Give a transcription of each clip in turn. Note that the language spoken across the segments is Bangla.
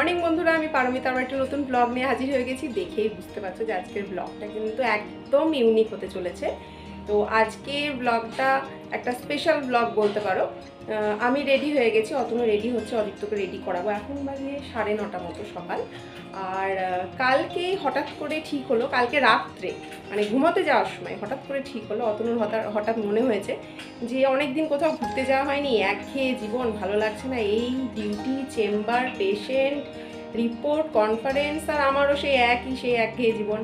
মর্নিং বন্ধুরা, আমি পারমিতা আবার একটা নতুন ব্লগ নিয়ে হাজির হয়ে গেছি। দেখেই বুঝতে পারছো যে আজকের ব্লগটা কিন্তু একদম ইউনিক হতে চলেছে। তো আজকের ব্লগটা একটা স্পেশাল ব্লগ বলতে পারো। আমি রেডি হয়ে গেছি, অতনু রেডি হচ্ছে, অদিত্যকে রেডি করাবো। এখন বাজে 9:30 মতো সকাল। আর কালকে হঠাৎ করে ঠিক হলো, কালকে রাত্রে মানে ঘুমোতে যাওয়ার সময় হঠাৎ করে ঠিক হলো, অতনুর হঠাৎ মনে হয়েছে যে অনেক দিন কোথাও ঘুরতে যাওয়া হয়নি, একঘেয়ে জীবন, ভালো লাগছে না, এই duty, chamber, patient, report, conference, আর আমারও সেই একঘেয়ে জীবন।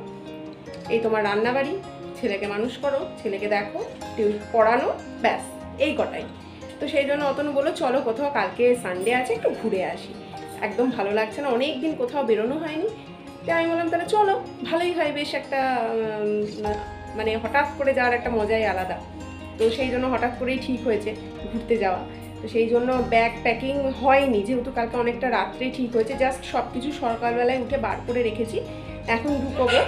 এই তোমার রান্নাবাড়ি, ছেলেকে মানুষ করো, ছেলেকে দেখো, পড়ানো, ব্যাস এই কটাই। তো সেই জন্য অতনু বললো চলো কোথাও, কালকে সানডে আছে, একটু ঘুরে আসি। একদম ভালো লাগছে না, অনেক দিন কোথাও বেরোনো হয়নি। তাই আমি বললাম তাহলে চলো, ভালোই হয়, বেশ একটা মানে হঠাৎ করে যাওয়ার একটা মজাই আলাদা। তো সেই জন্য হঠাৎ করেই ঠিক হয়েছে ঘুরতে যাওয়া। তো সেই জন্য ব্যাগ প্যাকিং হয়নি, যেহেতু কালকে অনেকটা রাত্রে ঠিক হয়েছে, জাস্ট সব কিছু সকালবেলায় উঠে বার করে রেখেছি। এখন ঢুকবো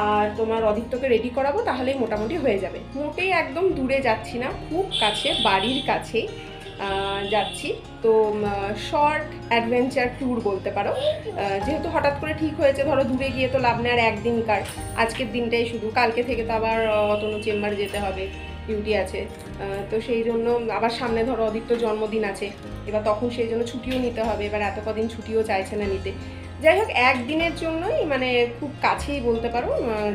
আর তোমার অদিত্যকে রেডি করাবো, তাহলেই মোটামুটি হয়ে যাবে। মোটেই একদম দূরে যাচ্ছি না, খুব কাছে, বাড়ির কাছেই যাচ্ছি। তো শর্ট অ্যাডভেঞ্চার ট্যুর বলতে পারো। যেহেতু হঠাৎ করে ঠিক হয়েছে, ধরো দূরে গিয়ে তো লাভ নেই, আর একদিনকার, আজকের দিনটাই শুধু, কালকে থেকে তো আবার অতনু চেম্বারে যেতে হবে, ডিউটি আছে। তো সেই জন্য আবার সামনে ধরো অদিত্য জন্মদিন আছে, এবার তখন সেই জন্য ছুটিও নিতে হবে, এবার এত কদিন ছুটিও চাইছে না নিতে। যাই হোক, একদিনের জন্যই মানে খুব কাছেই বলতে পারো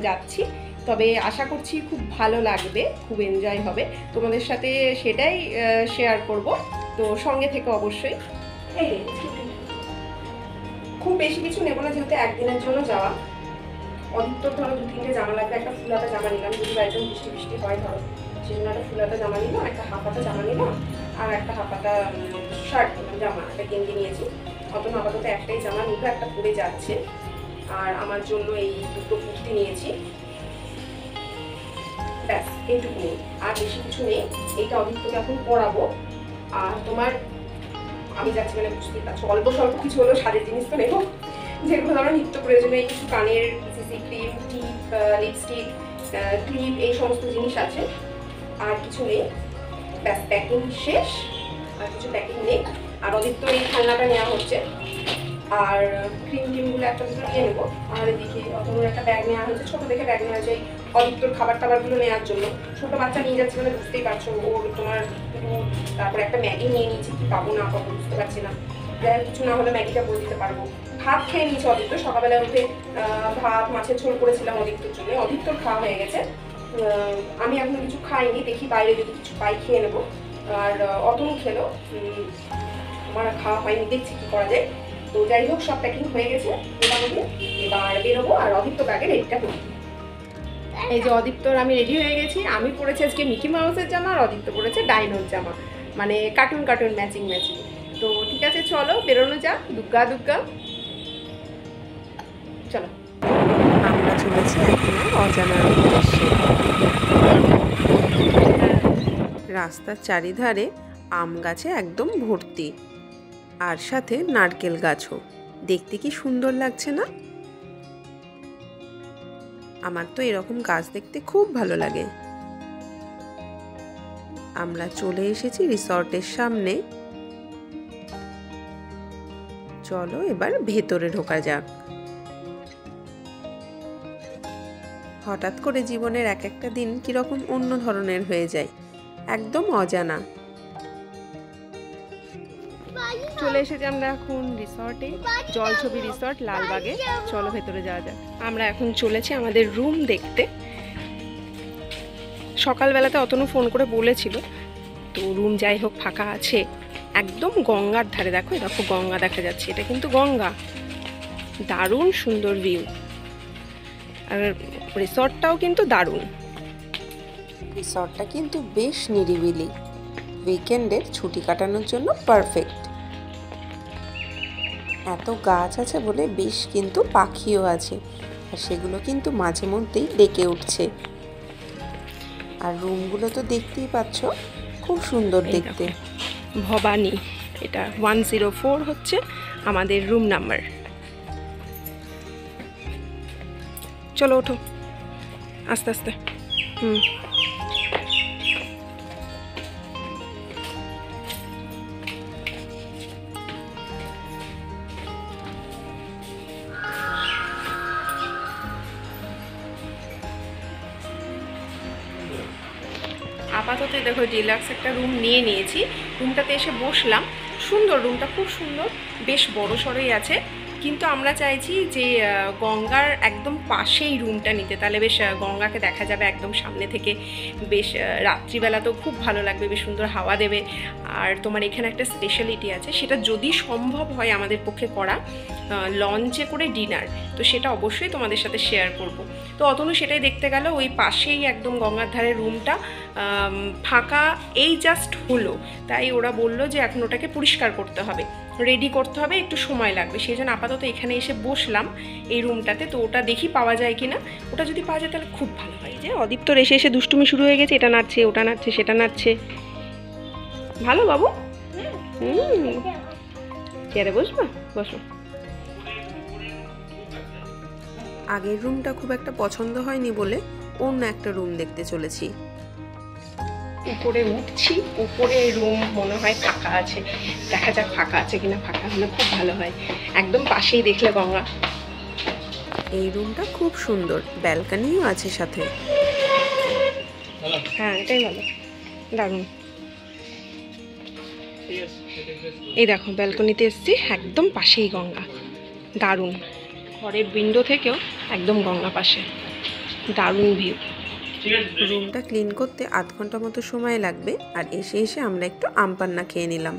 যাচ্ছি। তবে আশা করছি খুব ভালো লাগবে, খুব এনজয় হবে, তোমাদের সাথে সেটাই শেয়ার করব। তো সঙ্গে থেকে অবশ্যই। খুব বেশি কিছু নেবো না, যেহেতু একদিনের জন্য যাওয়া। অদিত্যর ধরো 2-3টে জামা লাগবে, একটা ফুলাতা জামা নিলাম, যদি বাইরে বৃষ্টি বৃষ্টি হয় ধরো, সেই জন্য একটা ফুলাতা জামা নিলাম, একটা হাফাতা জামা নিলাম, আর একটা হাফাতা শার্ট নিলাম, জামা একটা গেঞ্জি নিয়েছি। অত আপাতত একটাই জামা নিব, একটা পরে যাচ্ছে। আর আমার জন্য এই দুটো কুর্তি নিয়েছি, ব্যাস এইটুকু নেই, আর বেশি কিছু নেই। এইটা অদিত্যকে এখন পরাবো। আর তোমার আমি যাচ্ছি মানে বুঝতেই পারছো, অল্প স্বল্প কিছু হলেও সাজের জিনিস তো নেবো, যেগুলো ধরো নিত্য প্রয়োজনীয়, এই কিছু কানের সিসি ক্রিম, টিপ, লিপস্টিক, ক্লিপ, এই সমস্ত জিনিস আছে। আর কিছু নেই, ব্যাস প্যাকিং শেষ, আর কিছু প্যাকিং নেই। আর অদিত্য এই খেলনাটা নেওয়া হচ্ছে, আর ক্রিম টিমগুলো একটা দুটো নিয়ে নেবো। আর এদিকে অতনুর একটা ব্যাগ নেওয়া হয়েছে, ছোটো দেখে ব্যাগ নেওয়া যায় অদিত্যর খাবার টাবারগুলো নেওয়ার জন্য। ছোটো বাচ্চা নিয়ে যাচ্ছে মানে বুঝতেই পারছো, ওর তোমার দুধ, তারপরে একটা ম্যাগি নিয়ে নিয়েছি, কি পাবো না পাবো বুঝতে পারছি না। যাই কিছু না হলে ম্যাগিটা করে দিতে পারবো। ভাত খেয়ে নিয়েছে অদিত্য, সকালবেলা উঠে ভাত মাছের ঝোল করেছিলাম অদিত্যর জন্য, অদিত্যর খাওয়া হয়ে গেছে। আমি এখন কিছু খাইনি, দেখি বাইরে যদি কিছু পাই খেয়ে নেবো। আর অতনু খেলো, আমার খাওয়া হয়নি, দেখছি কি করা যায়। তো যাই হোক, সব প্যাকিং হয়ে গেছে মোটামুটি, এবার বেরোবো। আর অদিত্য ব্যাগে রেডিটা করি। এই যে অদিত্যর আমি রেডি হয়ে গেছি, আমি পরেছি আজকে মিকি মাউসের জামা, আর অদিত্য পরেছে ডাইনোর জামা, মানে কার্টুন ম্যাচিং। তো ঠিক আছে, চলো বেরোনো যাক, দুগ্গা দুগ্গা, চলো। আমরা চলেছি অজানার উদ্দেশ্যে। রাস্তার চারিধারে আম গাছে একদম ভর্তি, আর সাথে নারকেল গাছও। দেখতে কি সুন্দর লাগছে না? আমার তো এরকম গাছ দেখতে খুব ভালো লাগে। আমরা চলে এসেছি রিসর্টের সামনে। চলো এবার ভেতরে ঢোকা যাক। হঠাৎ করে জীবনের এক একটা দিন কিরকম অন্য ধরনের হয়ে যায়, একদম অজানা। চলে এসেছি আমরা এখন রিসর্টে, জলছবি রিসর্ট, লালবাগে। চলো ভেতরে যাওয়া যাক। আমরা এখন চলেছি আমাদের রুম দেখতে। সকালবেলাতে অতনু ফোন করে বলেছিল, তো রুম যাই হোক ফাঁকা আছে, একদম গঙ্গার ধারে। দেখো দেখো গঙ্গা দেখা যাচ্ছে, এটা কিন্তু গঙ্গা, দারুণ সুন্দর ভিউ। আর রিসর্টটাও কিন্তু দারুণ। রিসর্টটা কিন্তু বেশ নিরিবিলি, উইকেন্ডের ছুটি কাটানোর জন্য পারফেক্ট। এত গাছ আছে বলে বেশ কিন্তু পাখিও আছে, আর সেগুলো কিন্তু মাঝে মধ্যেই ডেকে উঠছে। আর রুমগুলো তো দেখতেই পাচ্ছ, খুব সুন্দর দেখতে। ভবানী, এটা 104 হচ্ছে আমাদের রুম নাম্বার। চলো ওঠো আস্তে আস্তে। আপাতত দেখো ডিলাক্স একটা রুম নিয়ে নিয়েছি। রুমটাতে এসে বসলাম, সুন্দর রুমটা, খুব সুন্দর, বেশ বড় সড়োই আছে। কিন্তু আমরা চাইছি যে গঙ্গার একদম পাশেই রুমটা নিতে, তাহলে বেশ গঙ্গাকে দেখা যাবে একদম সামনে থেকে, বেশ রাত্রিবেলাতেও খুব ভালো লাগবে, বেশ সুন্দর হাওয়া দেবে। আর তোমার এখানে একটা স্পেশালিটি আছে, সেটা যদি সম্ভব হয় আমাদের পক্ষে করা, লঞ্চে করে ডিনার, তো সেটা অবশ্যই তোমাদের সাথে শেয়ার করব। তো অতনু সেটাই দেখতে গেল, ওই পাশেই একদম গঙ্গার ধারে রুমটা ফাঁকা, এই জাস্ট হলো, তাই ওরা বলল যে এখন ওটাকে পরিষ্কার করতে হবে, রেডি করতে হবে, একটু সময় লাগবে। সেই জন্য আপাতত এখানে এসে বসলাম এই রুমটাতে। তো ওটা দেখি পাওয়া যায় কিনা, ওটা যদি পাওয়া যায় তাহলে খুব ভালো হয়। যে অদীপ্তর এসে এসে দুষ্টুমি শুরু হয়ে গেছে, এটা নাড়ছে, ওটা নাড়ছে, সেটা নাড়ছে। ভালো বাবু, চেয়ারে বসবো, বসো। আগের রুমটা খুব একটা পছন্দ হয়নি বলে অন্য একটা রুম দেখতে চলেছি। উপরে উঠছি, উপরে রুম মনে হয় ফাঁকা আছে, দেখা যাক ফাঁকা আছে কিনা। ফাঁকা হলে খুব ভালো হয়, একদম পাশেই দেখলে গঙ্গা। এই রুমটা খুব সুন্দর, ব্যালকনিও আছে সাথে। হ্যাঁ, এটাই ভালো, দারুণ। এই দেখো ব্যালকনিতে এসছি, একদম পাশেই গঙ্গা, দারুণ। ঘরের উইন্ডো থেকেও একদম গঙ্গা পাশে, দারুণ ভিউ। রুমটা ক্লিন করতে আধ ঘন্টা মতো সময় লাগবে। আর এসে এসে আমরা একটু আমপান্না খেয়ে নিলাম।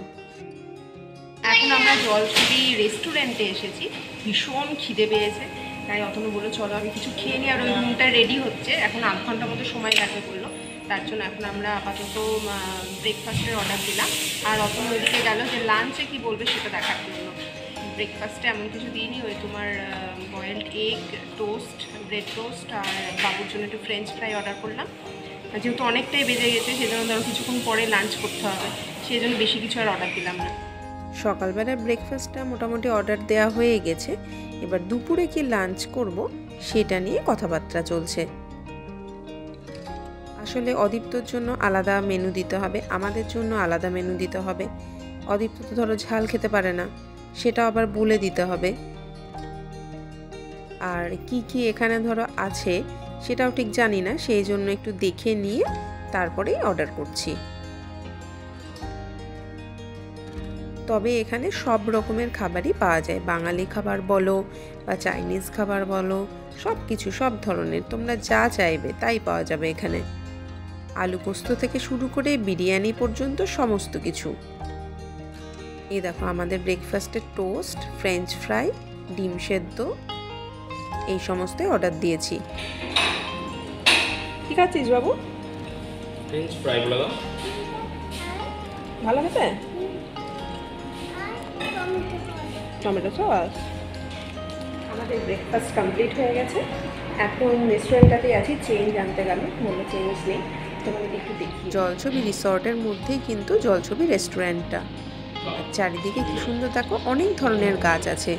এখন আমরা জলছবি রেস্টুরেন্টে এসেছি, ভীষণ খিদে পেয়েছে, তাই অতনু বললো চলো আমি কিছু খেয়ে নিই। আর ওই রুমটা রেডি হচ্ছে, এখন আধ ঘন্টা মতো সময় লাগবে বললো, তার জন্য এখন আমরা আপাতত ব্রেকফাস্টের অর্ডার দিলাম। আর অতনু ওইদিকে গেল যে লাঞ্চে কি বলবে সেটা দেখার জন্য। ব্রেকফাস্টে এমন কিছু দিইনি, ওই তোমার boiled egg, toast, bread toast, আর বাবুর জন্য একটু ফ্রেঞ্চ ফ্রাই অর্ডার করলাম। যেহেতু অনেকটাই বেজে গেছে, সেজন্য ধরো কিছুক্ষণ পরে লাঞ্চ করতে হবে, সেই জন্য বেশি কিছু আর অর্ডার দিলাম না। সকালবেলার ব্রেকফাস্টটা মোটামুটি অর্ডার দেওয়া হয়ে গেছে। এবার দুপুরে কি লাঞ্চ করব সেটা নিয়ে কথাবার্তা চলছে। আসলে অদীপ্তর জন্য আলাদা মেনু দিতে হবে, আমাদের জন্য আলাদা মেনু দিতে হবে। অদীপ্ত তো ধরো ঝাল খেতে পারে না, সেটা আবার বলে দিতে হবে। আর কি কি এখানে ধরো আছে সেটাও ঠিক জানি না, সেই জন্য একটু দেখে নিয়ে তারপরেই অর্ডার করছি। তবে এখানে সব রকমের খাবারই পাওয়া যায়, বাঙালি খাবার বলো বা চাইনিজ খাবার বলো, সব কিছু, সব ধরনের তোমরা যা চাইবে তাই পাওয়া যাবে এখানে। আলু পোস্ত থেকে শুরু করে বিরিয়ানি পর্যন্ত সমস্ত কিছু। এই দেখো আমাদের ব্রেকফাস্টের টোস্ট, ফ্রেঞ্চ ফ্রাই, ডিম সেদ্ধ, এই সমস্তই অর্ডার দিয়েছি। ঠিক আছে বাবু, ফ্রেঞ্চ ফ্রাই বলে দাও, ভালো খেতে। Tomato sauce. আমাদের ব্রেকফাস্ট কমপ্লিট হয়ে গেছে, এখন রেস্টুরেন্টটাতেই আছি, চেঞ্জ আনতে গেল, বললো চেঞ্জ নেই, তোমাদের একটু দেখি। জলছবি রিসর্টের মধ্যেই কিন্তু জলছবি রেস্টুরেন্টটা। চারিদিকে কি সুন্দর দেখো, অনেক ধরনের গাছ আছে,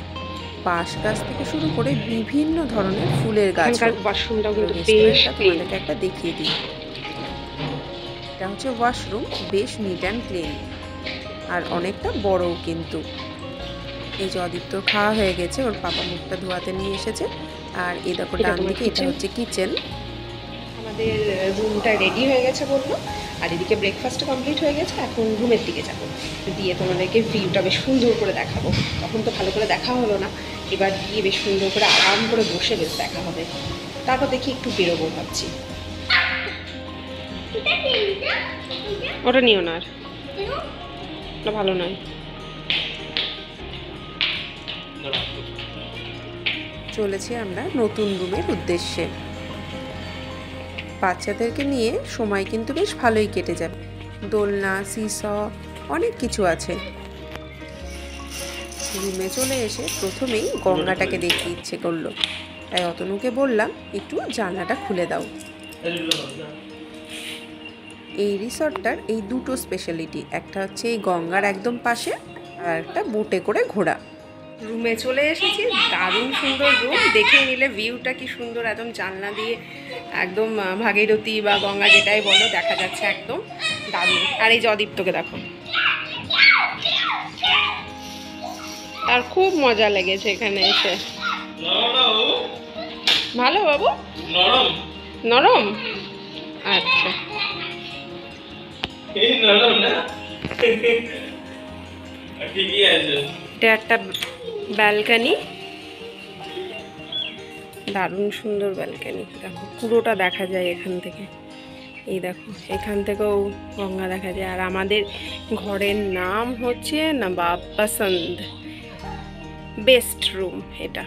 বাঁশ গাছ থেকে শুরু করে বিভিন্ন ধরনের ফুলের গাছ। ওয়াশরুমটাও কিন্তু বেশ তোমাদেরকে একটা দেখিয়ে দিই। এটা হচ্ছে ওয়াশরুম, বেশ নিট অ্যান্ড ক্লিন, আর অনেকটা বড়ও কিন্তু। এই যে অদীপ্তর খাওয়া হয়ে গেছে, ওর পাপা মুখটা ধোয়াতে নিয়ে এসেছে। আর এই দেখো ডান দিকে এটা হচ্ছে কিচেন। আমাদের রুমটা রেডি হয়ে গেছে বললো, আর এদিকে ব্রেকফাস্ট কমপ্লিট হয়ে গেছে, এখন রুমের দিকে যাবো, দিয়ে তোমাদেরকে ভিউটা বেশ সুন্দর করে দেখাবো। তখন তো ভালো করে দেখা হলো না, এবার গিয়ে বেশ সুন্দর করে আরাম করে বসে বেশ দেখা হবে। তারপর দেখি একটু বেরোবো ভাবছি। ওটা নিও না, আর ওটা ভালো নয়। চলেছি আমরা নতুন রুমের উদ্দেশ্যে। বাচ্চাদেরকে নিয়ে সময় কিন্তু বেশ ভালোই কেটে যাবে, দোলনা, সিস, অনেক কিছু আছে। রুমে চলে এসে প্রথমেই গঙ্গাটাকে দেখতে ইচ্ছে করলো, তাই অতনুকে বললাম একটু জানলাটা খুলে দাও। এই রিসর্টটার এই দুটো স্পেশালিটি, একটা হচ্ছে এই গঙ্গার একদম পাশে, আর একটা বোটে করে ঘোরা। রুমে চলে এসেছি, দারুণ সুন্দর রুম, দেখে নিলে ভিউটা কি সুন্দর, একদম জানলা দিয়ে একদম ভাগীরথী বা গঙ্গা যেটাই বলো দেখা যাচ্ছে, একদম দারুণ। আর এই যে অদীপ্তকে দেখো, আর খুব মজা লেগেছে এখানে এসে। ভালো বাবু, নরম, আচ্ছা এই নরম না ঠিকই আছে। এটা একটা ব্যালকনি, দারুণ সুন্দর ব্যালকনি। দেখো পুরোটা দেখা যায় এখান থেকে। এই দেখো এখান থেকেও গঙ্গা দেখা যায়। আর আমাদের ঘরের নাম হচ্ছে নবাব পছন্দ বেস্ট রুম। এটা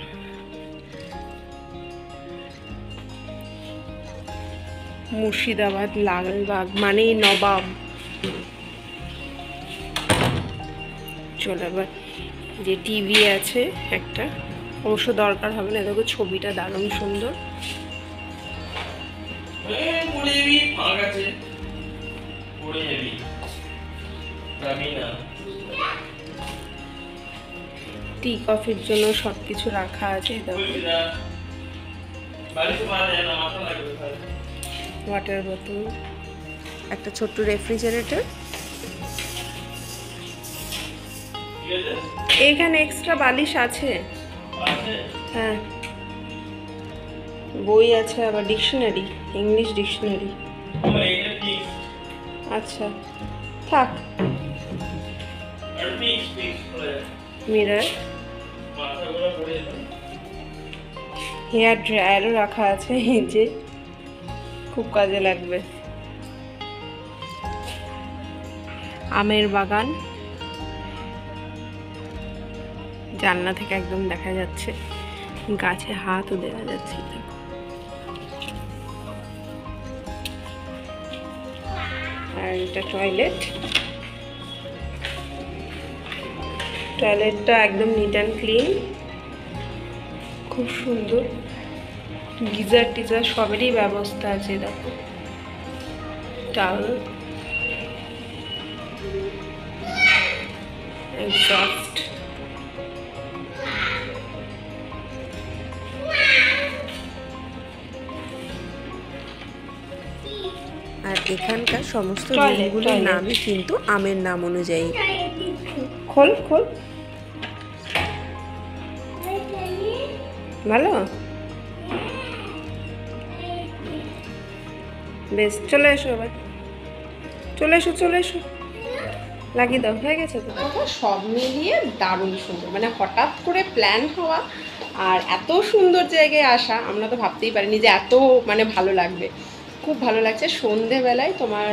মুর্শিদাবাদ লালবাগ মানেই নবাব। চলো এবার যে টিভি আছে একটা, অবশ্য দরকার হবে না। দেখো ছবিটা দারুণ সুন্দর। পড়ে যাবি, ফাঁক আছে, পড়ে যাবি, যাবি না। টি কফির জন্য সব কিছু রাখা আছে। দেখো বাড়িতে পাওয়া যায় না, মাথা লাগবে। ওয়াটার বোতল, একটা ছোট্ট রেফ্রিজারেটর। ঠিক আছে, এইখানে এক্সট্রা বালিশ আছে। আছে। হ্যাঁ, বই আছে, আবার ডিকশনারি, ইংলিশ ডিকশনারি। এইটা ঠিক আচ্ছা থাক। আর ফিক্স করে মিরর, মাথাগুলো পড়ে যাবে। হেয়ার ড্রায়ারও রাখা আছে, এই যে খুব কাজে লাগবে। আমের বাগান, জানলা থেকে একদম দেখা যাচ্ছে, গাছে হাতও দেওয়া যাচ্ছে। দেখো আর এটা টয়লেট। টয়লেটটা একদম নিট অ্যান্ড ক্লিন, খুব সুন্দর। গিজার টিজার সবেরই ব্যবস্থা আছে। দেখো টাওয়েল, এক্সস্ট, আর এখানকার সমস্ত টয়লেট, রুমগুলোর টয়লেট। নামই কিন্তু আমের নাম অনুযায়ী। খোল খোল, ভালো বেশ। চলে এসো এবার, চলে এসো চলে এসো, লাগিয়ে দাও, হয়ে গেছে তো। সব মিলিয়ে দারুণ সুন্দর, মানে হঠাৎ করে প্ল্যান হওয়া আর এত সুন্দর জায়গায় আসা, আমরা তো ভাবতেই পারিনি যে এত মানে ভালো লাগবে। খুব ভালো লাগছে। সন্ধেবেলায় তোমার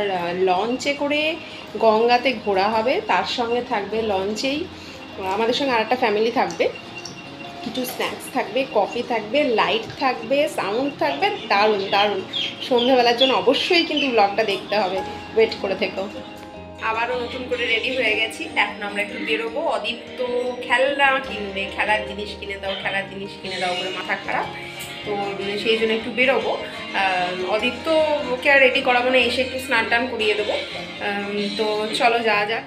লঞ্চে করে গঙ্গাতে ঘোরা হবে, তার সঙ্গে থাকবে লঞ্চেই আমাদের সঙ্গে আর একটা ফ্যামিলি থাকবে, কিছু স্ন্যাক্স থাকবে, কফি থাকবে, লাইট থাকবে, সাউন্ড থাকবে, দারুণ দারুণ। সন্ধ্যাবেলার জন্য অবশ্যই কিন্তু ব্লগটা দেখতে হবে, ওয়েট করে থেকো। আবারও নতুন করে রেডি হয়ে গেছি। এখন আমরা একটু বেরোবো। অদীপ্ত খেলনা কিনবে, খেলার জিনিস কিনে দাও, খেলার জিনিস কিনে দাও করে মাথা খারাপ, তো সেই জন্য একটু বেরোবো। অদীপ্তকে আর রেডি করাবো না, এসে একটু স্নান টান করিয়ে দেবো। তো চলো যাওয়া যাক।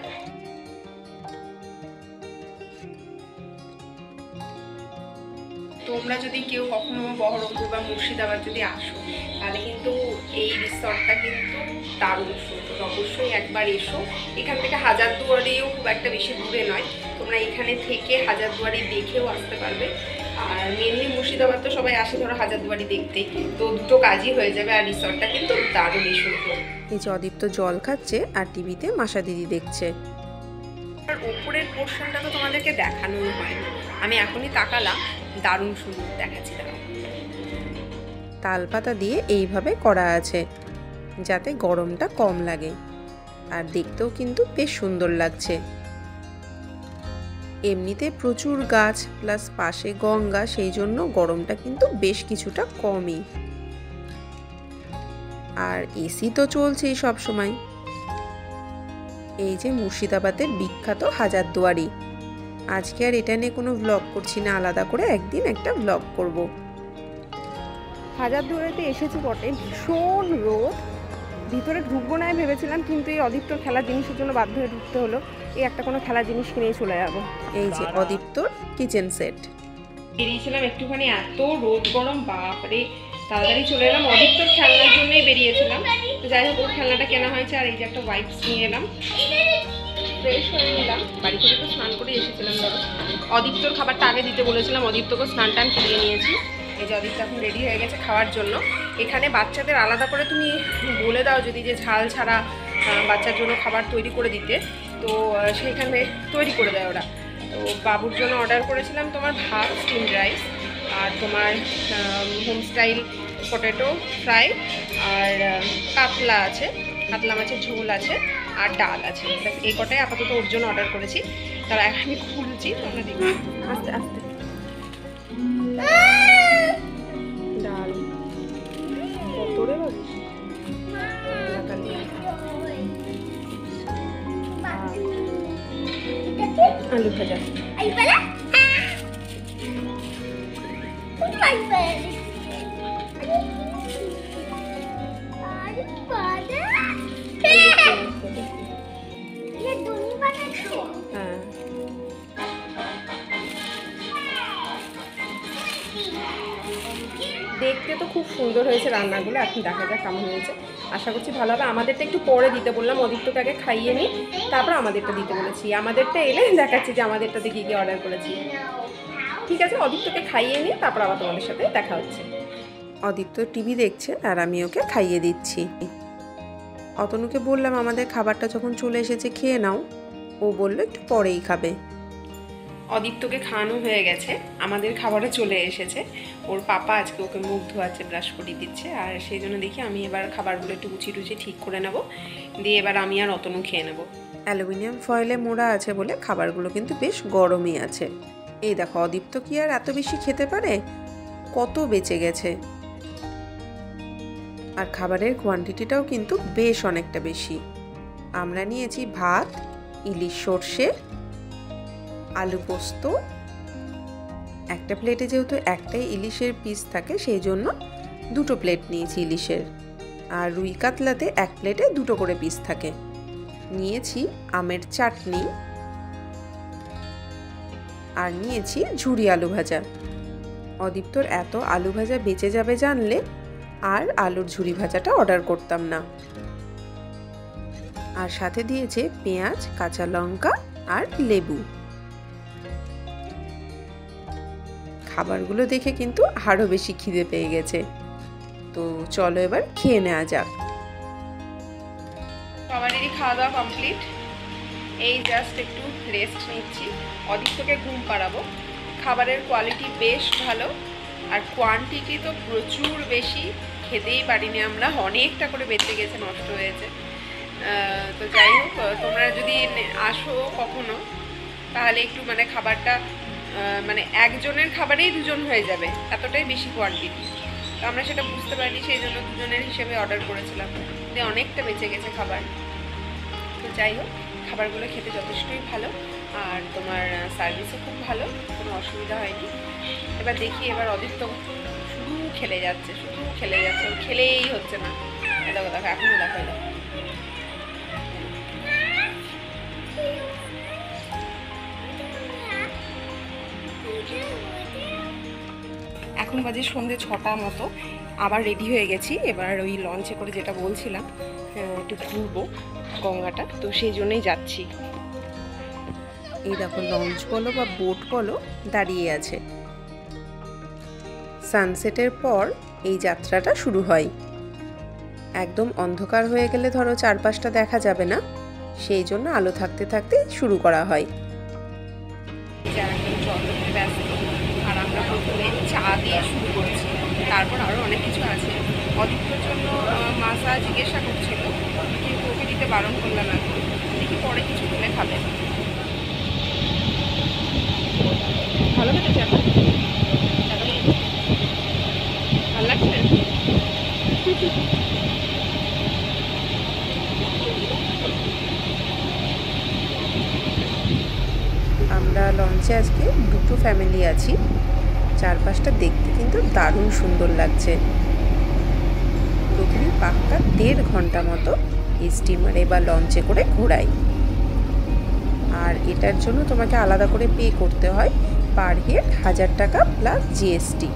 তোমরা যদি কেউ কখনো বহরমপুর বা মুর্শিদাবাদ যদি আসো, তাহলে কিন্তু এই রিসর্টটা কিন্তু দারুণ সুন্দর। অবশ্যই একবার এসো। এখান থেকে হাজারদুয়ারিও খুব একটা বেশি দূরে নয়, তোমরা এখানে থেকে হাজারদুয়ারি দেখেও আসতে পারবে। আর মেনলি মুর্শিদাবাদ তো সবাই আসে ধরো হাজারদুয়ারি দেখতে, তো দুটো কাজই হয়ে যাবে। আর রিসর্টটা কিন্তু দারুণই সুন্দর। এই যে অদীপ্ত জল খাচ্ছে আর টিভিতে মাসা দিদি দেখছে। আর উপরের পোর্শনটা তো তোমাদেরকে দেখানোই হয়নি, আমি এখনই তাকালাম, দারুণ সুন্দর দেখাচ্ছি। দাঁড়াও, তালপাতা দিয়ে এইভাবে করা আছে যাতে গরমটা কম লাগে, আর দেখতেও কিন্তু বেশ সুন্দর লাগছে। এমনিতে প্রচুর গাছ প্লাস পাশে গঙ্গা, সেই জন্য গরমটা কিন্তু বেশ কিছুটা কমই। আর এসি তো চলছেই সব সময়। এই যে মুর্শিদাবাদের বিখ্যাত হাজারদুয়ারি। আজকে আর এটা নিয়ে কোনো ব্লগ করছি না, আলাদা করে একদিন একটা ব্লগ করব। হাজারদুয়ারিতে এসেছি বটে, ভীষণ রোদ, ভিতরে ঢুকবো না ভেবেছিলাম, কিন্তু এই অদীপ্তর খেলার জিনিসের জন্য বাধ্য হয়ে ঢুকতে হলো। এই একটা কোনো খেলার জিনিস কিনেই চলে যাবো। এই যে অদীপ্তর কিচেন সেট। বেরিয়েছিলাম একটুখানি, এত রোদ গরম, বাপরে, তাড়াতাড়ি চলে এলাম। অদীপ্তর খেলনার জন্যই বেরিয়েছিলাম, তো যাই হোক ওর খেলনাটা কেনা হয়েছে। আর এই যে একটা ওয়াইপস নিয়ে এলাম, ফ্রেশ হয়ে নিলাম। বাড়ি থেকে তো স্নান করে এসেছিলাম ধরো। অদীপ্তর খাবারটা আগে দিতে বলেছিলাম, অদীপ্তকে স্নান টান করিয়ে নিয়েছি। এই যে অদীপ্ত এখন রেডি হয়ে গেছে খাওয়ার জন্য। এখানে বাচ্চাদের আলাদা করে তুমি বলে দাও যদি যে ঝাল ছাড়া বাচ্চার জন্য খাবার তৈরি করে দিতে, তো সেখানে তৈরি করে দেয় ওরা। তো বাবুর জন্য অর্ডার করেছিলাম তোমার ভাত, স্টিমড রাইস, আর তোমার হোম স্টাইল পটেটো ফ্রাই, আর কাতলা আছে, কাতলা মাছের ঝোল আছে, আর ডাল আছে। ব্যাস এই কটাই আপাতত ওর জন্য অর্ডার করেছি। তারা আমি খুলছি, তোমরা দেখি আস্তে আস্তে। ডাল কত রে বাবু, আলু ভাজা, হ্যাঁ দেখতে তো খুব সুন্দর হয়েছে রান্নাগুলো। এখন দেখা যাক কেমন হয়েছে, আশা করছি ভালো হবে। আমাদেরটা একটু পরে দিতে বললাম, অদিত্যকে আগে খাইয়ে নিই, তারপর আমাদেরটা দিতে বলেছি। আমাদেরটা এলে দেখাচ্ছি যে আমাদেরটাতে কী কী অর্ডার করেছি। ঠিক আছে, অদিত্যকে খাইয়ে নিই, তারপর আবার তোমাদের সাথে দেখা হচ্ছে। অদিত্য টিভি দেখছে আর আমি ওকে খাইয়ে দিচ্ছি। অতনুকে বললাম আমাদের খাবারটা যখন চলে এসেছে খেয়ে নাও, ও বললো একটু পরেই খাবে। অদিত্যকে খাওয়ানো হয়ে গেছে, আমাদের খাবারও চলে এসেছে। ওর পাপা আজকে ওকে মুখ ধোয়াচ্ছে, ব্রাশ করিয়ে দিচ্ছে, আর সেই জন্য দেখি আমি এবার খাবারগুলো একটু গুছিয়ে টুচিয়ে ঠিক করে নেব, দিয়ে এবার আমি আর অতনু খেয়ে নেব। অ্যালুমিনিয়াম ফয়েলে মোড়া আছে বলে খাবারগুলো কিন্তু বেশ গরমই আছে। এই দেখো অদীপ্ত কি আর এত বেশি খেতে পারে, কত বেঁচে গেছে। আর খাবারের কোয়ান্টিটিটাও কিন্তু বেশ অনেকটা বেশি। আমরা নিয়েছি ভাত, ইলিশ সর্ষে, আলু পোস্ত। একটা প্লেটে যেহেতু একটাই ইলিশের পিস থাকে সেই জন্য দুটো প্লেট নিয়েছি ইলিশের। আর রুই কাতলাতে এক প্লেটে দুটো করে পিস থাকে। নিয়েছি আমের চাটনি, আর নিয়েছি ঝুরি আলু ভাজা। অদীপ্তর এত আলু ভাজা বেঁচে যাবে জানলে আর আলুর ঝুরি ভাজাটা অর্ডার করতাম না। আর সাথে দিয়েছে পেঁয়াজ, কাঁচা লঙ্কা আর লেবু। খাবারগুলো দেখে কিন্তু আরো বেশি খিদে পেয়ে গেছে। তো চলো এবার খেয়ে নেওয়া যাক। সবারই খাওয়া দাওয়া কমপ্লিট, এই জাস্ট একটু রেস্ট নিচ্ছি। অদিত্যকে ঘুম পাড়াবো। খাবারের কোয়ালিটি বেশ ভালো, আর কোয়ান্টিটি তো প্রচুর বেশি, খেতেই পারিনি আমরা, অনেকটা করে বেঁচে গেছে, নষ্ট হয়েছে। তো যাই হোক, তোমরা যদি আসো কখনো তাহলে একটু মানে খাবারটা মানে একজনের খাবারেই দুজন হয়ে যাবে, এতটাই বেশি কোয়ান্টিটি। তো আমরা সেটা বুঝতে পারিনি, সেই জন্য দুজনের হিসেবে অর্ডার করেছিলাম, দিয়ে অনেকটা বেঁচে গেছে খাবার। তো যাই হোক, খাবারগুলো খেতে যথেষ্টই ভালো, আর তোমার সার্ভিসও খুব ভালো, কোনো অসুবিধা হয়নি। এবার দেখি, এবার অদিত্য শুধু খেলে যাচ্ছে, শুধু খেলে যাচ্ছে, ওর খেলেই হচ্ছে না। দেখো দেখো, এখনও দেখো দেখো। এখন বাজে সন্ধ্যে 6টা মতো, আবার রেডি হয়ে গেছি। এবার ওই লঞ্চে করে যেটা বলছিলাম, একটু ঘুরবো গঙ্গাটা, তো সেই জন্যই যাচ্ছি। এই দেখো লঞ্চ বলো বা বোট বলো দাঁড়িয়ে আছে। সানসেটের পর এই যাত্রাটা শুরু হয়। একদম অন্ধকার হয়ে গেলে ধরো চারপাশটা দেখা যাবে না, সেই জন্য আলো থাকতে থাকতে শুরু করা হয়। যারা কেউ চন্দ্রতে ব্যস্ত, আর আমরা প্রথমে চা দিয়ে শুরু করছি, তারপর আরও অনেক কিছু আছে। অদিত্যর জন্য মাসা জিজ্ঞাসা করছিল, কিন্তু ওকে দিতে বারণ করলাম। এখন দেখি পরে কিছু হলে খাবে। ভালো খেতে চাও? ভালো লাগছে? আমরা লঞ্চে আজকে দুটো ফ্যামিলি আছি। চারপাশটা দেখতে কিন্তু দারুণ সুন্দর লাগছে। প্রথমে পাক্কা 1.5 ঘন্টা মতো এই স্টিমারে বা লঞ্চে করে ঘোরাই। আর এটার জন্য তোমাকে আলাদা করে পে করতে হয়, পার হেড 1000 টাকা প্লাস জিএসটি।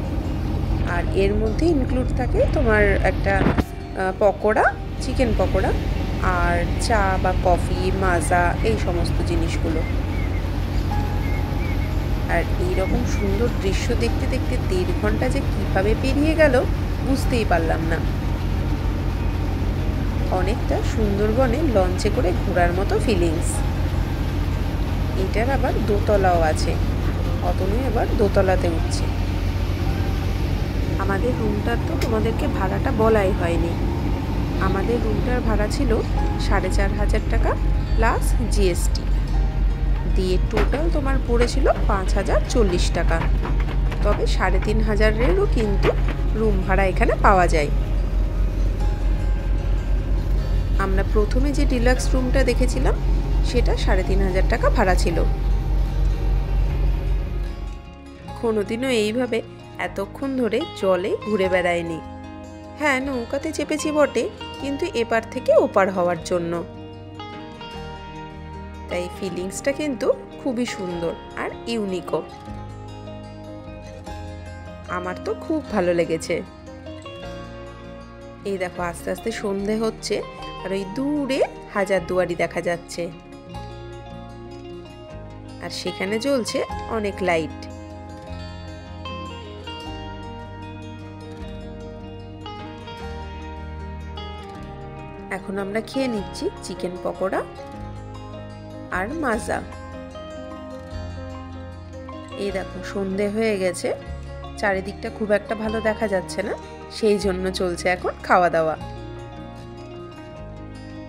আর এর মধ্যে ইনক্লুড থাকে তোমার একটা পকোড়া, চিকেন পকোড়া, আর চা বা কফি, মাজা, এই সমস্ত জিনিসগুলো। আর এইরকম সুন্দর দৃশ্য দেখতে দেখতে 1.5 ঘন্টা যে কীভাবে পেরিয়ে গেল বুঝতেই পারলাম না। অনেকটা সুন্দরবনে লঞ্চে করে ঘোরার মতো ফিলিংস। এটার আবার দোতলাও আছে। অতনু এবার দোতলাতে উঠছে। আমাদের রুমটার তো তোমাদেরকে ভাড়াটা বলাই হয়নি। আমাদের রুমটার ভাড়া ছিল 4,500 টাকা প্লাস জিএসটি দিয়ে টোটাল তোমার পড়েছিল 5,040 টাকা। তবে 3,500-এরও কিন্তু রুম ভাড়া এখানে পাওয়া যায়। আমরা প্রথমে যে ডিলাক্স রুমটা দেখেছিলাম সেটা 3,500 টাকা ভাড়া ছিল। কোনোদিনও এইভাবে এতক্ষণ ধরে জলে ঘুরে বেড়ায়নি। হ্যাঁ, নৌকাতে চেপেছি বটে, কিন্তু এপার থেকে ওপার হওয়ার জন্য। তাই ফিলিংসটা কিন্তু খুবই সুন্দর আর ইউনিকও। আমার তো খুব ভালো লেগেছে। এই দেখো আস্তে আস্তে সন্ধে হচ্ছে আর ওই দূরে হাজারদুয়ারি দেখা যাচ্ছে, আর সেখানে জ্বলছে অনেক লাইট। এখন আমরা খেয়ে নিচ্ছি চিকেন পকোড়া আর মাজা। এই দেখো সন্ধে হয়ে গেছে, চারিদিকটা খুব একটা ভালো দেখা যাচ্ছে না, সেই জন্য চলছে এখন খাওয়া দাওয়া।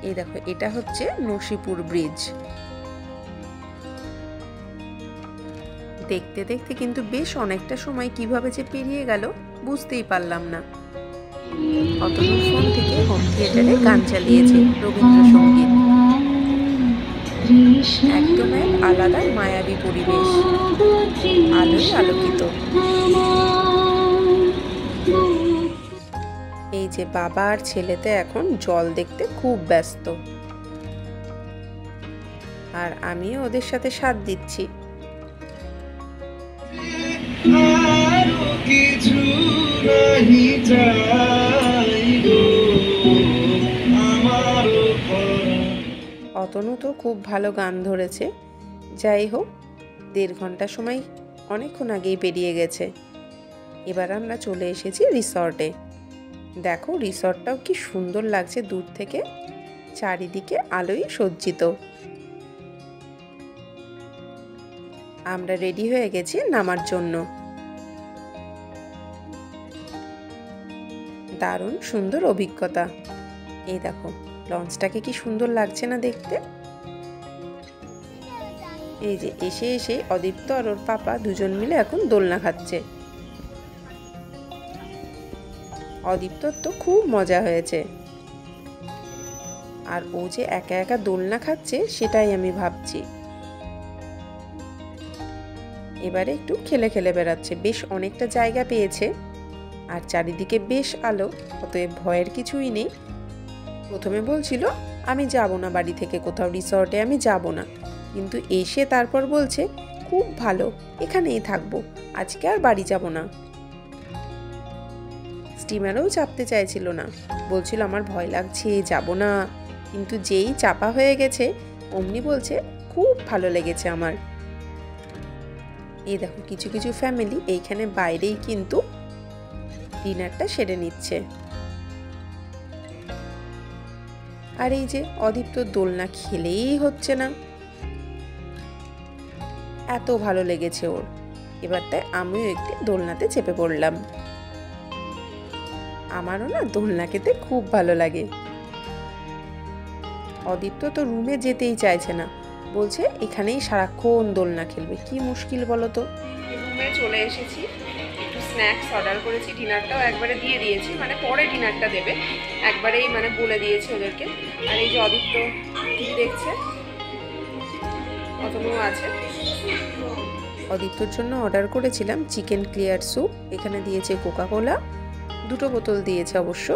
এই দেখো এটা হচ্ছে নসিপুর ব্রিজ। দেখতে দেখতে কিন্তু বেশ অনেকটা সময় কিভাবে যে পেরিয়ে গেল বুঝতেই পারলাম না। অতনুর ফোন থেকে হোম থিয়েটারে গান চালিয়েছে রবীন্দ্রসঙ্গীত। একদম এক আলাদা মায়াবী পরিবেশ, আলোয় আলোকিত। এই যে বাবা আর ছেলেতে এখন জল দেখতে খুব ব্যস্ত, আর আমিও ওদের সাথে সাথ দিচ্ছি। অতনু তো খুব ভালো গান ধরেছে। যাই হোক, 1.5 ঘন্টা সময় অনেকক্ষণ আগেই পেরিয়ে গেছে। এবার আমরা চলে এসেছি রিসর্টে। দেখো রিসর্টটাও কি সুন্দর লাগছে দূর থেকে, চারিদিকে আলোয় সজ্জিত। আমরা রেডি হয়ে গেছি নামার জন্য। দারুণ সুন্দর অভিজ্ঞতা। এই দেখো লঞ্চটাকে কি সুন্দর লাগছে না দেখতে। এই যে এসে এসে অদীপ্ত আর ওর পাপা দুজন মিলে এখন দোলনা খাচ্ছে। অদীপ্তর তো খুব মজা হয়েছে, আর ও যে একা একা দোলনা খাচ্ছে সেটাই আমি ভাবছি। এবারে একটু খেলে খেলে বেড়াচ্ছে, বেশ অনেকটা জায়গা পেয়েছে আর চারিদিকে বেশ আলো, অতএব ভয়ের কিছুই নেই। প্রথমে বলছিল আমি যাব না বাড়ি থেকে কোথাও, রিসর্টে আমি যাব না, কিন্তু এসে তারপর বলছে খুব ভালো, এখানেই থাকবো, আজকে আর বাড়ি যাব না। স্টিমারেও চাপতে চাইছিল না, বলছিল আমার ভয় লাগছে যাব না, কিন্তু যেই চাপা হয়ে গেছে অমনি বলছে খুব ভালো লেগেছে আমার। এই দেখো কিছু কিছু ফ্যামিলি এইখানে বাইরেই কিন্তু ডিনারটা সেরে নিচ্ছে। আর এই যে অদীপ্ত দোলনা খেলেই হচ্ছে না, এত ভালো লেগেছে ওর। এবার তাই আমিও একটি দোলনাতে চেপে পড়লাম। আমারও না দোলনা খেতে খুব ভালো লাগে। অদীপ্ত তো রুমে যেতেই চাইছে না, বলছে এখানেই সারাক্ষণ দোলনা খেলবে। কি মুশকিল বলো তো। রুমে চলে এসেছি, একটু স্ন্যাক্স অর্ডার করেছি, ডিনারটাও একবারে দিয়ে দিয়েছি, মানে পরে ডিনারটা দেবে, একবারেই মানে বলে দিয়েছি ওদেরকে। আর এই যে অদীপ্ত টিভি দেখছে, অতনু আছে। অদীপ্তর জন্য অর্ডার করেছিলাম চিকেন ক্লিয়ার স্যুপ, এখানে দিয়েছে কোকাকোলা, 2 বোতল দিয়েছে অবশ্য।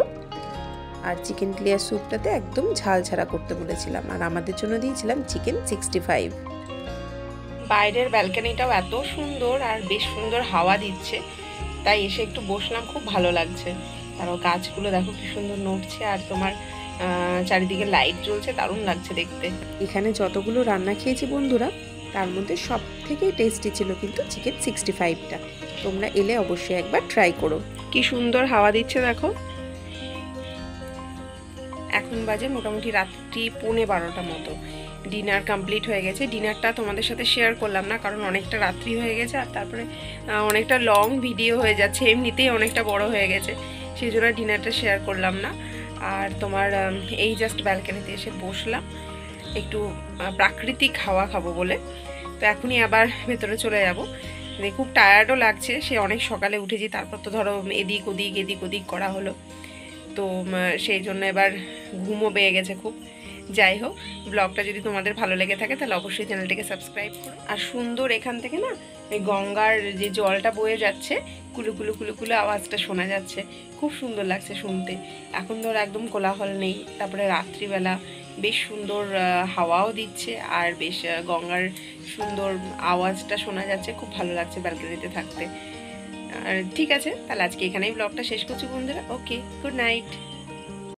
আর চিকেন ক্লিয়ার স্যুপটাতে একদম ঝাল ছাড়া করতে বলেছিলাম, আর আমাদের জন্য দিয়েছিলাম চিকেন 65। বাইরের ব্যালকনিটাও এত সুন্দর আর বেশ সুন্দর হাওয়া দিচ্ছে, তাই এসে একটু বসলাম, খুব ভালো লাগছে। তারও গাছগুলো দেখো কি সুন্দর নড়ছে, আর তোমার চারিদিকে লাইট জ্বলছে, দারুণ লাগছে দেখতে। এখানে যতগুলো রান্না খেয়েছি বন্ধুরা, তার মধ্যে সব থেকে টেস্টি ছিল কিন্তু চিকেন 65টা। তোমরা এলে অবশ্যই একবার ট্রাই করো। কি সুন্দর হাওয়া দিচ্ছে দেখো। এখন এখন বাজে মোটামুটি রাত্রি 11:15 মতো। ডিনার কমপ্লিট হয়ে গেছে। ডিনারটা তোমাদের সাথে শেয়ার করলাম না, কারণ অনেকটা রাত্রি হয়ে গেছে, আর তারপরে অনেকটা লং ভিডিও হয়ে যাচ্ছে, এমনিতেই অনেকটা বড় হয়ে গেছে, সেই জন্য ডিনারটা শেয়ার করলাম না। আর তোমার এই জাস্ট ব্যালকনিতে এসে বসলাম একটু প্রাকৃতিক হাওয়া খাবো বলে। তো এখনই আবার ভেতরে চলে যাব। খুব টায়ার্ডও লাগছে, সে অনেক সকালে উঠেছি, তারপর তো ধরো এদিক ওদিক করা হলো, তো সেই জন্য এবার ঘুমও পেয়ে গেছে খুব। যাই হোক, ব্লগটা যদি তোমাদের ভালো লেগে থাকে তাহলে অবশ্যই চ্যানেলটিকে সাবস্ক্রাইব করো। আর সুন্দর এখান থেকে না এই গঙ্গার যে জলটা বয়ে যাচ্ছে, কুলু কুলু কুলু কুলু আওয়াজটা শোনা যাচ্ছে, খুব সুন্দর লাগছে শুনতে। এখন ধর একদম কোলাহল নেই, তারপরে রাত্রিবেলা বেশ সুন্দর হাওয়াও দিচ্ছে, আর বেশ গঙ্গার সুন্দর আওয়াজটা শোনা যাচ্ছে, খুব ভালো লাগছে ব্যালকনিতে থাকতে। আর ঠিক আছে, তাহলে আজকে এখানেই ব্লগটা শেষ করছি বন্ধুরা। ওকে, গুড নাইট।